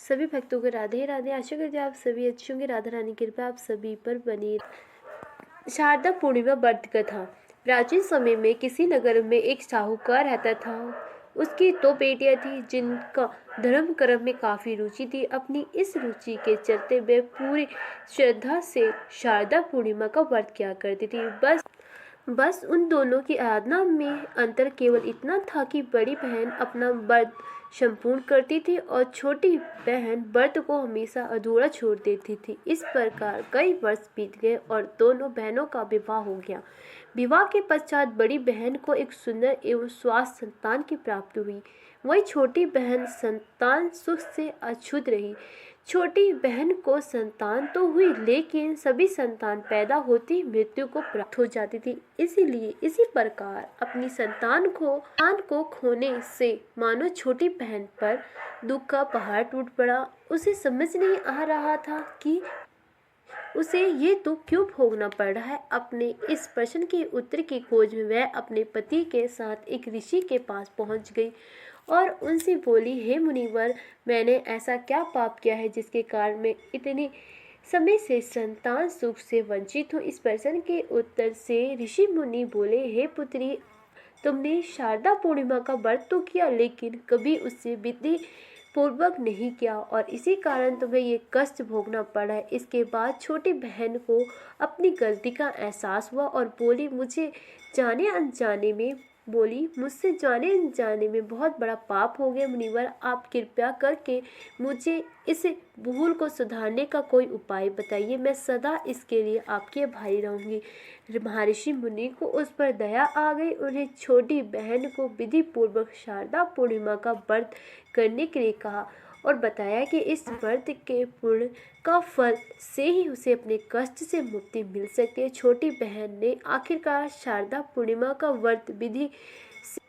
सभी भक्तों को राधे राधे। आशा करते हैं आप सभी अच्छे होंगे। राधा रानी की कृपा आप सभी पर बनी। शारदा पूर्णिमा व्रत कथा। प्राचीन समय में किसी नगर में एक साहूकार रहता था। उसकी 2 बेटियां थी जिनका धर्म कर्म में काफी रुचि थी। अपनी इस रुचि के चलते वे पूरी श्रद्धा से शारदा पूर्णिमा का व्रत किया करती थी। बस उन दोनों की आराधना में अंतर केवल इतना था कि बड़ी बहन अपना व्रत संपूर्ण करती थी और छोटी बहन व्रत को हमेशा अधूरा छोड़ देती थी। इस प्रकार कई वर्ष बीत गए और दोनों बहनों का विवाह हो गया। विवाह के पश्चात बड़ी बहन को एक सुंदर एवं स्वस्थ संतान की प्राप्ति हुई। वही छोटी बहन संतान सुख से अछूत रही। छोटी बहन को संतान तो हुई, लेकिन सभी संतान पैदा होती मृत्यु को प्राप्त हो जाती थी। इसीलिए इसी प्रकार अपनी संतान को खोने से मानो छोटी बहन पर दुख का पहाड़ टूट पड़ा। उसे समझ नहीं आ रहा था कि उसे ये दुख क्यों भोगना पड़ रहा है। अपने इस प्रश्न के उत्तर की खोज में वह अपने पति के साथ एक ऋषि के पास पहुंच गई और उनसे बोली, हे मुनिवर, मैंने ऐसा क्या पाप किया है जिसके कारण मैं इतने समय से संतान सुख से वंचित हूँ। इस प्रश्न के उत्तर से ऋषि मुनि बोले, हे पुत्री, तुमने शारदा पूर्णिमा का व्रत तो किया, लेकिन कभी उससे विधि पूर्वक नहीं किया और इसी कारण तुम्हें ये कष्ट भोगना पड़ा है। इसके बाद छोटी बहन को अपनी गलती का एहसास हुआ और मुझसे जाने अनजाने में बहुत बड़ा पाप हो गया। मुनिवर, आप कृपया करके मुझे इस भूल को सुधारने का कोई उपाय बताइए। मैं सदा इसके लिए आपके भाई रहूंगी। महर्षि मुनि को उस पर दया आ गई। उन्हें छोटी बहन को विधि पूर्वक शारदा पूर्णिमा का व्रत करने के लिए कहा और बताया कि इस व्रत के पुण्य का फल से ही उसे अपने कष्ट से मुक्ति मिल सके। छोटी बहन ने आखिरकार शारदा पूर्णिमा का व्रत विधि से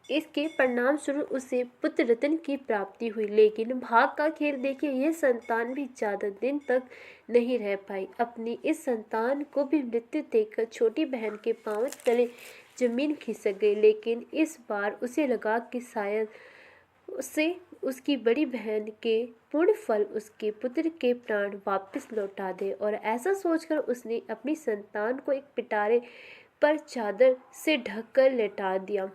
इसके परिणाम स्वरूप उसे पुत्र रत्न की प्राप्ति हुई। लेकिन भाग का खेल देखिए, यह संतान भी ज्यादा दिन तक नहीं रह पाई। अपनी इस संतान को भी मृत्यु देखकर छोटी बहन के पांव तले जमीन खिसक गई। लेकिन इस बार उसे लगा कि शायद उसे उसकी बड़ी बहन के पूर्ण फल उसके पुत्र के प्राण वापस लौटा दे और ऐसा सोचकर उसने अपनी संतान को एक पिटारे पर चादर से ढककर लेटा दिया।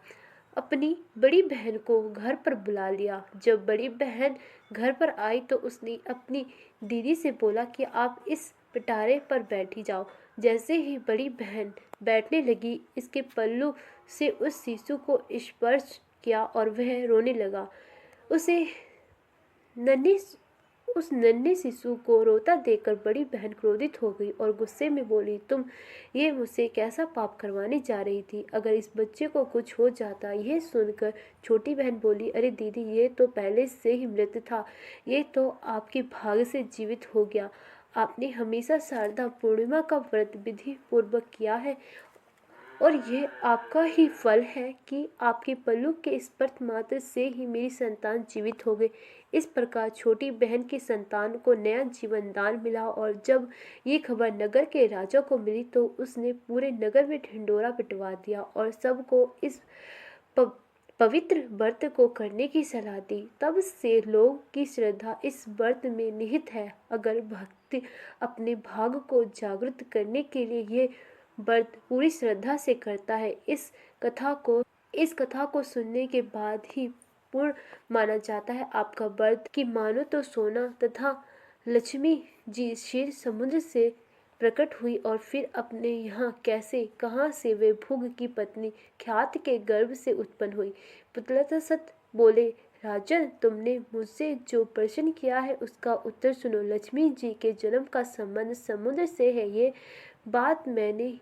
अपनी बड़ी बहन को घर पर बुला लिया। जब बड़ी बहन घर पर आई तो उसने अपनी दीदी से बोला कि आप इस पिटारे पर बैठी जाओ। जैसे ही बड़ी बहन बैठने लगी, इसके पल्लू से उस शिशु को स्पर्श किया और वह रोने लगा। उस नन्हे शिशु को रोता देखकर बड़ी बहन क्रोधित हो गई और गुस्से में बोली, तुम ये मुझसे कैसा पाप करवाने जा रही थी? अगर इस बच्चे को कुछ हो जाता। यह सुनकर छोटी बहन बोली, अरे दीदी, ये तो पहले से ही मृत था। ये तो आपके भाग्य से जीवित हो गया। आपने हमेशा शारदा पूर्णिमा का व्रत विधि पूर्वक किया है और यह आपका ही फल है कि आपके पल्लू के स्पर्श मात्र से ही मेरी संतान जीवित हो गई। इस प्रकार छोटी बहन की संतान को नया जीवन दान मिला और जब ये खबर नगर के राजा को मिली तो उसने पूरे नगर में ढिंडोरा पिटवा दिया और सबको इस पवित्र व्रत को करने की सलाह दी। तब से लोग की श्रद्धा इस व्रत में निहित है। अगर भक्त अपने भाग को जागृत करने के लिए ये व्रत पूरी श्रद्धा से करता है, इस कथा को सुनने के बाद ही पूर्ण माना जाता है आपका व्रत। कि मानो तो सोना तथा लक्ष्मी जी क्षीर समुद्र से प्रकट हुई और फिर अपने यहाँ कैसे कहाँ से वे भुग की पत्नी ख्यात के गर्भ से उत्पन्न हुई। पुतलसत बोले, राजन, तुमने मुझसे जो प्रश्न किया है उसका उत्तर सुनो। लक्ष्मी जी के जन्म का संबंध समुद्र से है। ये बात मैंने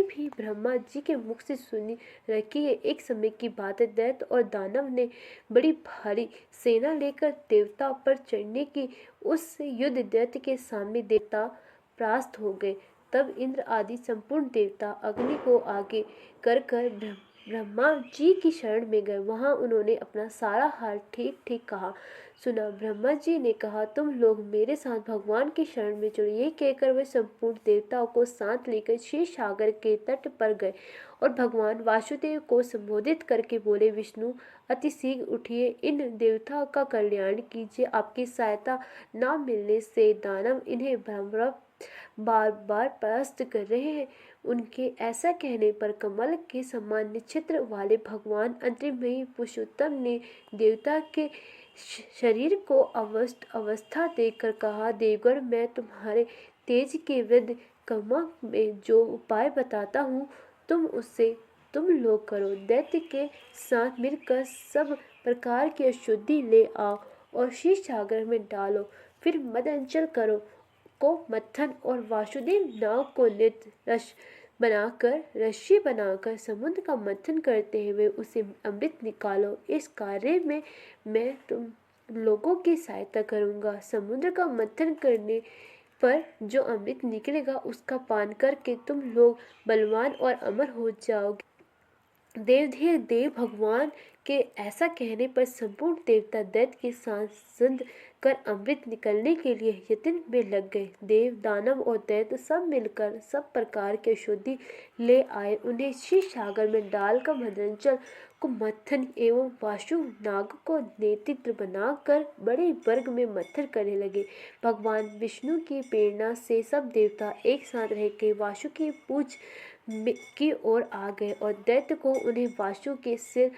भी ब्रह्मा जी के मुख से सुनी रखी है। एक समय की बात है, दैत्य और दानव ने बड़ी भारी सेना लेकर देवता पर चढ़ने की उस युद्ध दैत्य के सामने देवता परास्त हो गए। तब इंद्र आदि संपूर्ण देवता अग्नि को आगे कर ब्रह्मा जी की शरण में गए। वहां उन्होंने अपना सारा हाल ठीक ठीक कहा सुना। ब्रह्मा जी ने कहा, तुम लोग मेरे साथ भगवान की शरण में चलो। ये कहकर वे संपूर्ण देवताओं को साथ लेकर क्षीर सागर के तट पर गए और भगवान वासुदेव को संबोधित करके बोले, विष्णु अति शीघ्र उठिए, इन देवता का कल्याण कीजिए। आपकी सहायता न मिलने से दानव इन्हें बार बार परास्त कर रहे हैं। उनके ऐसा कहने पर कमल के समान निच्छिद्र वाले भगवान अंतर्मयी पुरुषोत्तम ने देवता के शरीर को अवस्था देकर कहा, देवगण मैं तुम्हारे तेज के विरुद्ध कर्मा में जो उपाय बताता हूँ तुम लोग करो। दैत्य के साथ मिलकर सब प्रकार की अशुद्धि ले आओ और शीश सागर में डालो, फिर मदअंचल करो को मत्थन और वासुदेव नाव को रस्सी बनाकर समुद्र का मंथन करते हुए उसे अमृत निकालो। इस कार्य में मैं तुम लोगों की सहायता करूंगा। समुद्र का मंथन करने पर जो अमृत निकलेगा उसका पान करके तुम लोग बलवान और अमर हो जाओगे। देवधीर देव भगवान के ऐसा कहने पर संपूर्ण देवता दैत्य के साथ संध कर अमृत निकलने के लिए यत्न में लग गए। देव दानव और दैत्य सब मिलकर सब प्रकार के शुद्धि ले आए। उन्हें शीश सागर में डालकर मदंचल को मत्थन एवं वासु नाग को नेतृत्व बनाकर बड़े वर्ग में मत्थन करने लगे। भगवान विष्णु की प्रेरणा से सब देवता एक साथ रह के वासु की पूज की ओर आ गए और दैत्य को उन्हें वासु के सिर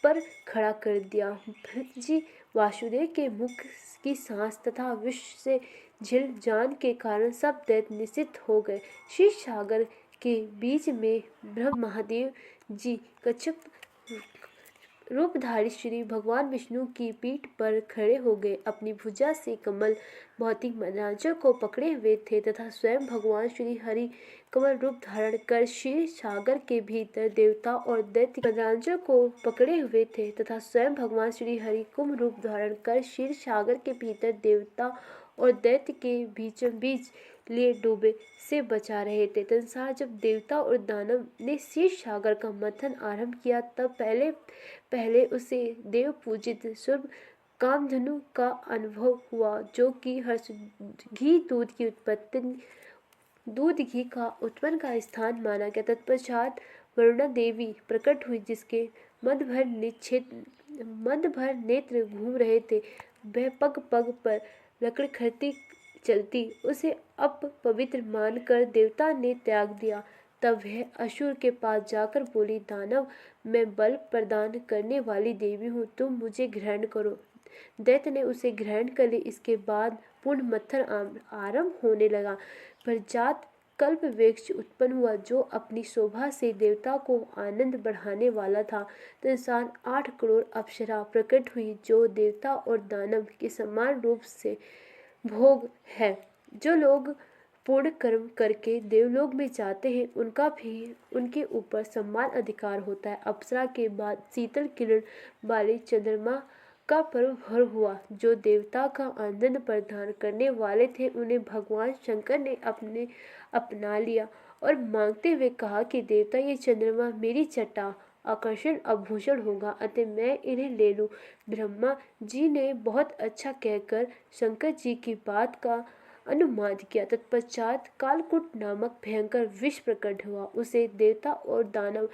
पर खड़ा कर दिया। भृत्य जी वासुदेव के मुख की सांस तथा विष से झिल जान के कारण सब दैत्य निश्चित हो गए। शीश सागर के बीच में ब्रह्म महादेव जी कच्छप रूपधारी श्री भगवान विष्णु की पीठ पर खड़े हो गए। अपनी भुजा से कमल भौतिक मदरांचल को पकड़े हुए थे तथा स्वयं भगवान श्री हरि कमल रूप धारण कर क्षीर सागर के भीतर देवता और दैत्य मदरांचल को पकड़े हुए थे तथा स्वयं भगवान श्री हरि कुंभ रूप धारण कर क्षीर सागर के भीतर देवता और दैत्य के बीचों बीच लिए डूबे से बचा रहे थे। तदनुसार जब देवता और दानव ने क्षीर सागर का मंथन आरंभ किया तब पहले उसे देव पूजित शुभ कामधनु का अनुभव हुआ, जो कि हर्ष घी दूध घी का उत्पन्न का स्थान माना गया। तत्पश्चात वरुणा देवी प्रकट हुई, जिसके मद भर नेत्र घूम रहे थे। वह पग पग पर लकड़खड़ती चलती, उसे अपवित्र मानकर देवता ने त्याग दिया। तब वह असुर के पास जाकर बोली, दानव मैं बल प्रदान करने वाली देवी हूँ, तुम मुझे ग्रहण करो। दैत्य ने उसे ग्रहण कर ली। इसके बाद पूर्ण मत्थन आरंभ होने लगा। प्रजात कल्प वृक्ष उत्पन्न हुआ, जो अपनी शोभा से देवता को आनंद बढ़ाने वाला था। तदनुसार 8 करोड़ अप्सरा प्रकट हुई, जो देवता और दानव के समान रूप से भोग है। जो लोग पूर्ण कर्म करके देवलोक में जाते हैं उनका भी उनके ऊपर समान अधिकार होता है। अप्सरा के बाद शीतल किरण वाले चंद्रमा का पर्व भर हुआ। जो देवता का आनंद प्रदान करने वाले थे उन्हें भगवान शंकर ने अपना लिया और मांगते हुए कहा कि देवता ये चंद्रमा मेरी छटा आकर्षण आभूषण होगा, अतः मैं इन्हें ले लूं। ब्रह्मा जी ने बहुत अच्छा कहकर शंकर जी की बात का अनुवाद किया। तत्पश्चात कालकूट नामक भयंकर विष प्रकट हुआ। उसे देवता और दानव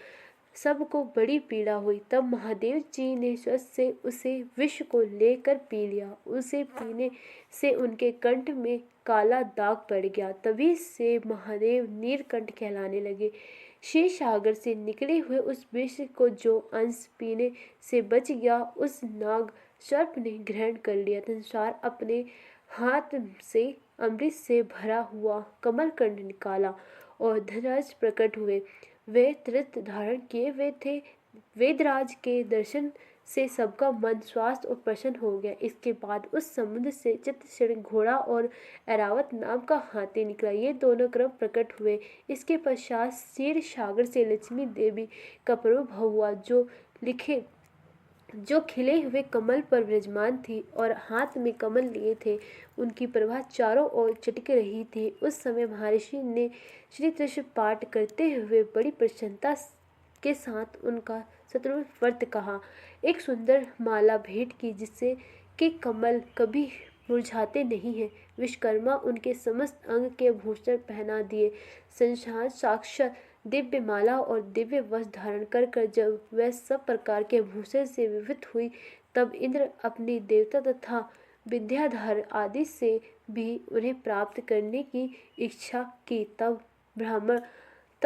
सबको बड़ी पीड़ा हुई। तब महादेव जी ने स्वस्य से उसे विष को लेकर पी लिया। उसे पीने से उनके कंठ में काला दाग पड़ गया। तभी से महादेव नीलकंठ कहलाने लगे। क्षीर सागर से निकले हुए उस विष को जो अंश पीने से बच गया, उस नाग सर्प ने ग्रहण कर लिया। तदनुसार अपने हाथ से अमृत से भरा हुआ कमलकंठ निकाला और धनराज प्रकट हुए। वे तीर्थ धारण किए हुए थे। वेदराज के दर्शन से सबका मन स्वास्थ्य और प्रसन्न हो गया। इसके बाद उस समुद्र से चित्रसेन घोड़ा और ऐरावत नाम का हाथी निकला। ये दोनों क्रम प्रकट हुए। इसके पश्चात क्षीर सागर से लक्ष्मी देवी का प्रभव हुआ, जो खिले हुए कमल पर विराजमान थी और हाथ में कमल लिए थे। उनकी प्रभा चारों ओर चटक रही थी। उस समय महर्षि ने श्री कृष्ण पाठ करते हुए बड़ी प्रसन्नता के साथ उनका शत्रु व्रत कहा। एक सुंदर माला भेंट की, जिससे कि कमल कभी मुरझाते नहीं हैं। विश्वकर्मा उनके समस्त अंग के आभूषण पहना दिए। संसार साक्षात दिव्य माला और दिव्य वस्त्र धारण कर जब वह सब प्रकार के भूषण से विविध हुई, तब इंद्र अपनी देवता तथा विद्याधर आदि से भी उन्हें प्राप्त करने की इच्छा की। तब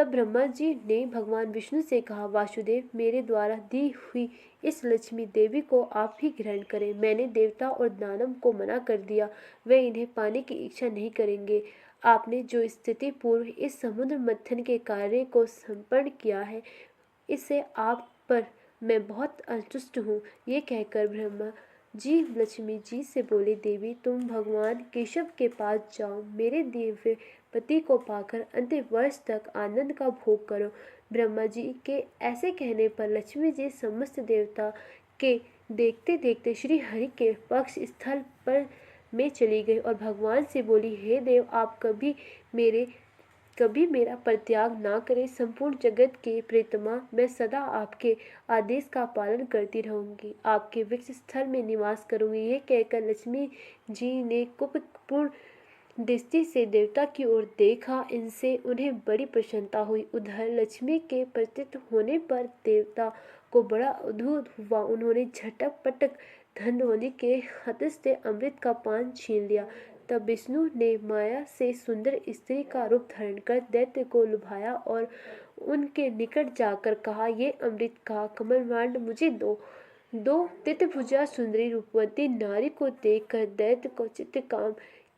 ब्रह्मा जी ने भगवान विष्णु से कहा, वासुदेव, मेरे द्वारा दी हुई इस लक्ष्मी देवी को आप ही ग्रहण करें। मैंने देवता और दानव को मना कर दिया, वे इन्हें पाने की इच्छा नहीं करेंगे। आपने जो स्थिति पूर्व इस समुद्र मंथन के कार्य को संपन्न किया है, इससे आप पर मैं बहुत असंतुष्ट हूँ। ये कहकर ब्रह्मा जी लक्ष्मी जी से बोले, देवी, तुम भगवान केशव के पास जाओ, मेरे दिव्य पति को पाकर अंतिम वर्ष तक आनंद का भोग करो। ब्रह्मा जी के ऐसे कहने पर लक्ष्मी जी समस्त देवता के देखते देखते श्री हरि के पक्ष स्थल पर में चली गई और भगवान से बोली, हे देव, आप कभी मेरा परित्याग ना करें। संपूर्ण जगत के प्रियतमा, मैं सदा आपके आदेश का पालन करती रहूंगी, आपके वृक्ष स्थल में निवास करूंगी। यह कहकर लक्ष्मी जी ने कुपितपूर्ण दृष्टि से देवता की ओर देखा। इनसे उन्हें बड़ी प्रसन्नता हुई। उधर लक्ष्मी के प्रतीत होने पर देवता को बड़ा अद्भुत हुआ। उन्होंने झटक-पटक धनध्वनि के हाथ से अमृत का पान छीन लिया। तब विष्णु ने माया से सुंदर स्त्री का रूप धारण कर दैत्य को लुभाया और उनके निकट जाकर कहा, ये अमृत का कमलमांड मुझे दो। तितभुजा सुंदरी रूपवती नारी को देखकर दैत्य को चित्त काम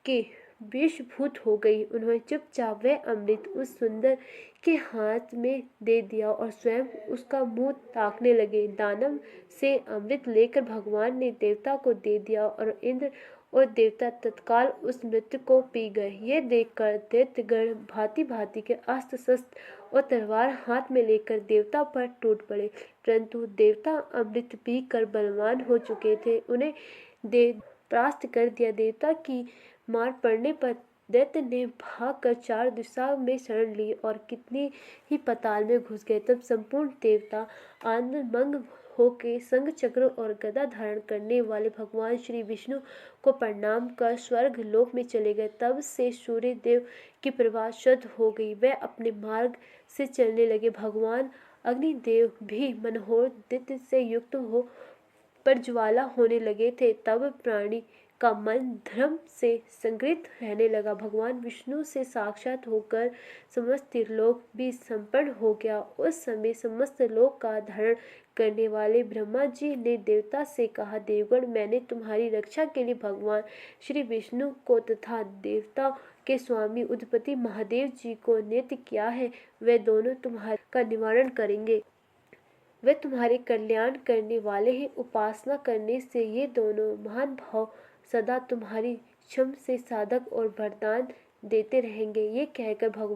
के वशीभूत हो गई। उन्होंने चुपचाप वह अमृत उस सुंदर के हाथ में दे दिया और स्वयं उसका मुंह ताकने लगे। दानव से अमृत लेकर भगवान ने देवता को दे दिया और इंद्र और देवता तत्काल उस मृत्यु को पी गए। ये देखकर दैत्यगण भांति भांति के अस्त्र शस्त्र और तलवार हाथ में लेकर देवता पर टूट पड़े, परंतु देवता अमृत पी कर बलवान हो चुके थे। उन्हें परास्त कर दिया। देवता की मार पड़ने पर दैत्य ने भागकर चार दिशा में शरण ली और कितनी ही पाताल में घुस गए। तब संपूर्ण देवता आनंदमग्न होके शंख चक्र और गदा धारण करने वाले भगवान श्री विष्णु को प्रणाम कर स्वर्ग लोक में चले गए। तब से सूर्य देव की प्रभा शुद्ध हो गई, वह अपने मार्ग से चलने लगे। भगवान अग्निदेव भी मनोहर दीप्ति से युक्त हो प्रज्वाला होने लगे थे। तब प्राणी का मन धर्म से संग्रहित रहने लगा। भगवान विष्णु से साक्षात होकर समस्त लोक भी संपन्न हो गया। उस समय समस्त लोक का धारण करने वाले ब्रह्मा जी ने देवता से कहा, देवगण, मैंने तुम्हारी रक्षा के लिए भगवान श्री विष्णु को तथा देवता के स्वामी उद्पति महादेव जी को नियुक्त किया है। वे दोनों तुम्हारे का निवारण करेंगे। वे तुम्हारे कल्याण करने वाले हैं। उपासना करने से ये दोनों महान भाव सदा तुम्हारी क्षम से साधक और वरदान देते रहेंगे। ये कहकर भगवान